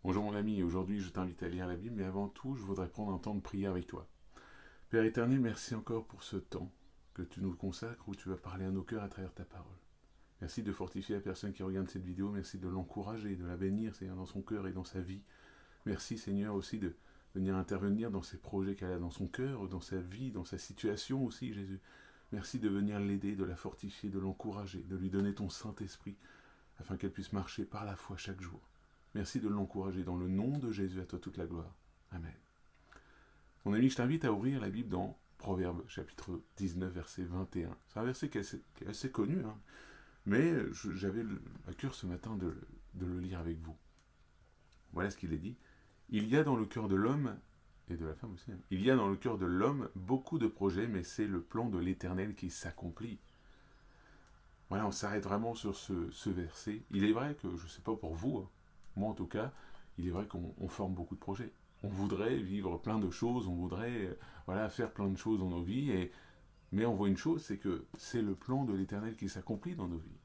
Bonjour mon ami, aujourd'hui je t'invite à lire la Bible, mais avant tout je voudrais prendre un temps de prière avec toi. Père éternel, merci encore pour ce temps que tu nous consacres où tu vas parler à nos cœurs à travers ta parole. Merci de fortifier la personne qui regarde cette vidéo, merci de l'encourager, de la bénir Seigneur dans son cœur et dans sa vie. Merci Seigneur aussi de venir intervenir dans ses projets qu'elle a dans son cœur, dans sa vie, dans sa situation aussi Jésus. Merci de venir l'aider, de la fortifier, de l'encourager, de lui donner ton Saint-Esprit afin qu'elle puisse marcher par la foi chaque jour. Merci de l'encourager dans le nom de Jésus, à toi toute la gloire. Amen. Mon ami, je t'invite à ouvrir la Bible dans Proverbes, chapitre 19, verset 21. C'est un verset qui est assez connu, hein, mais j'avais à cœur ce matin de le lire avec vous. Voilà ce qu'il est dit. Il y a dans le cœur de l'homme, et de la femme aussi, hein, il y a dans le cœur de l'homme beaucoup de projets, mais c'est le plan de l'Éternel qui s'accomplit. Voilà, on s'arrête vraiment sur ce verset. Il est vrai que, je ne sais pas pour vous, hein, moi en tout cas, il est vrai qu'on forme beaucoup de projets. On voudrait vivre plein de choses, on voudrait faire plein de choses dans nos vies, mais on voit une chose, c'est que c'est le plan de l'Éternel qui s'accomplit dans nos vies.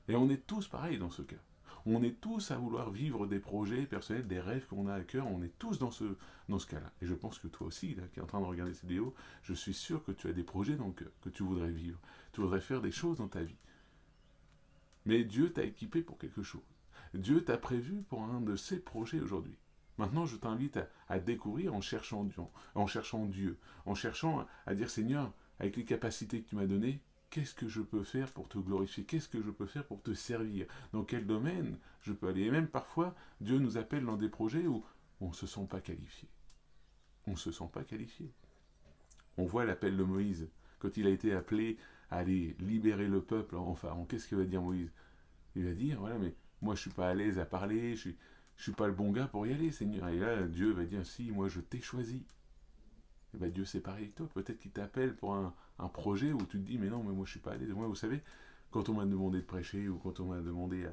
Et on est tous pareils dans ce cas. On est tous à vouloir vivre des projets personnels, des rêves qu'on a à cœur, on est tous dans ce cas-là. Et je pense que toi aussi, là, qui es en train de regarder cette vidéo, je suis sûr que tu as des projets dans le cœur, que tu voudrais vivre. Tu voudrais faire des choses dans ta vie. Mais Dieu t'a équipé pour quelque chose. Dieu t'a prévu pour un de ses projets aujourd'hui. Maintenant, je t'invite à découvrir en cherchant Dieu, en cherchant à dire Seigneur, avec les capacités que tu m'as données, qu'est-ce que je peux faire pour te glorifier? Qu'est-ce que je peux faire pour te servir? Dans quel domaine je peux aller? Et même parfois, Dieu nous appelle dans des projets où on ne se sent pas qualifié. On ne se sent pas qualifié. On voit l'appel de Moïse, quand il a été appelé à aller libérer le peuple en Pharaon. Qu'est-ce que va dire Moïse? Il va dire, voilà, mais moi je suis pas à l'aise à parler, je suis pas le bon gars pour y aller, Seigneur. Et là, Dieu va dire, si, moi je t'ai choisi. Et bien Dieu c'est pareil avec toi, peut-être qu'il t'appelle pour un projet où tu te dis, mais non, mais moi je suis pas à l'aise. Moi, vous savez, quand on m'a demandé de prêcher, ou quand on m'a demandé,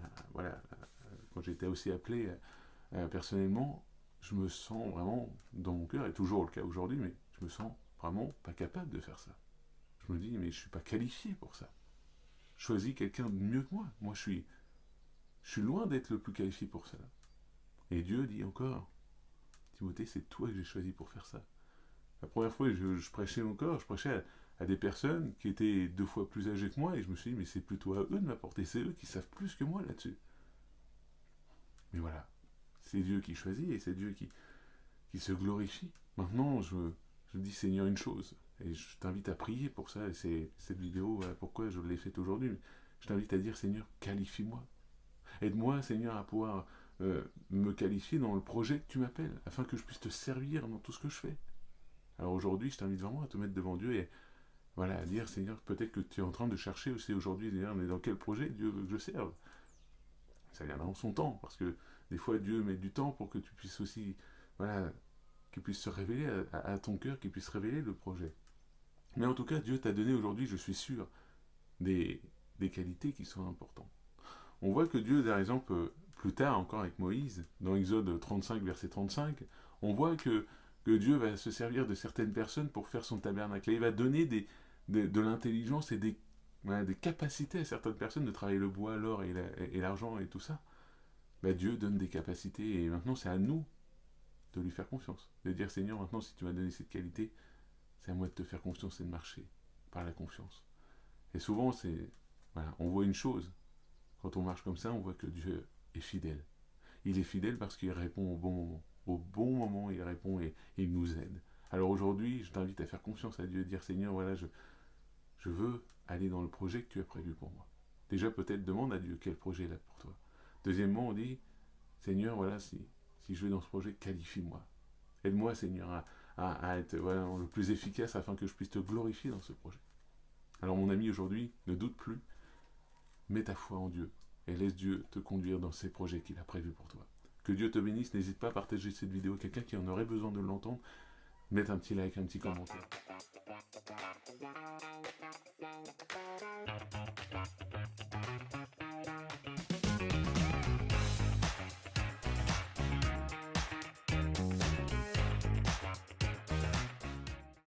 quand j'étais aussi appelé personnellement, je me sens vraiment, dans mon cœur, et toujours le cas aujourd'hui, mais je me sens vraiment pas capable de faire ça. Je me dis, mais je suis pas qualifié pour ça. Choisis quelqu'un de mieux que moi. Moi, je suis loin d'être le plus qualifié pour ça. Et Dieu dit encore, Timothée, c'est toi que j'ai choisi pour faire ça. La première fois, je prêchais encore, je prêchais à des personnes qui étaient 2 fois plus âgées que moi, et je me suis dit, mais c'est plutôt à eux de m'apporter, c'est eux qui savent plus que moi là-dessus. Mais voilà, c'est Dieu qui choisit, et c'est Dieu qui se glorifie. Maintenant, je dis Seigneur une chose, et je t'invite à prier pour ça, et c'est cette vidéo, voilà pourquoi je l'ai faite aujourd'hui, mais je t'invite à dire Seigneur, qualifie-moi. Aide-moi, Seigneur, à pouvoir me qualifier dans le projet que tu m'appelles, afin que je puisse te servir dans tout ce que je fais. Alors aujourd'hui, je t'invite vraiment à te mettre devant Dieu et voilà, à dire, Seigneur, peut-être que tu es en train de chercher aussi aujourd'hui, Seigneur, mais dans quel projet Dieu veut que je serve? Ça viendra en son temps, parce que des fois, Dieu met du temps pour que tu puisses aussi, qu'il puisse se révéler à ton cœur, qu'il puisse révéler le projet. Mais en tout cas, Dieu t'a donné aujourd'hui, je suis sûr, des qualités qui sont importantes. On voit que Dieu, par exemple, plus tard encore avec Moïse, dans Exode 35, verset 35, on voit que Dieu va se servir de certaines personnes pour faire son tabernacle. Et il va donner de l'intelligence et des capacités à certaines personnes de travailler le bois, l'or et l'argent et tout ça. Dieu donne des capacités et maintenant c'est à nous de lui faire confiance. De dire Seigneur, maintenant si tu m'as donné cette qualité, c'est à moi de te faire confiance et de marcher par la confiance. Et souvent, on voit une chose. Quand on marche comme ça, on voit que Dieu est fidèle. Il est fidèle parce qu'il répond au bon moment. Au bon moment, il répond et il nous aide. Alors aujourd'hui, je t'invite à faire confiance à Dieu et dire Seigneur, voilà, je veux aller dans le projet que tu as prévu pour moi. Déjà, peut-être demande à Dieu quel projet il a pour toi. Deuxièmement, on dit Seigneur, voilà, si je vais dans ce projet, qualifie-moi. Aide-moi, Seigneur, à être le plus efficace afin que je puisse te glorifier dans ce projet. Alors, mon ami, aujourd'hui, ne doute plus. Mets ta foi en Dieu et laisse Dieu te conduire dans ces projets qu'il a prévus pour toi. Que Dieu te bénisse, n'hésite pas à partager cette vidéo. Quelqu'un qui en aurait besoin de l'entendre, mette un petit like, un petit commentaire.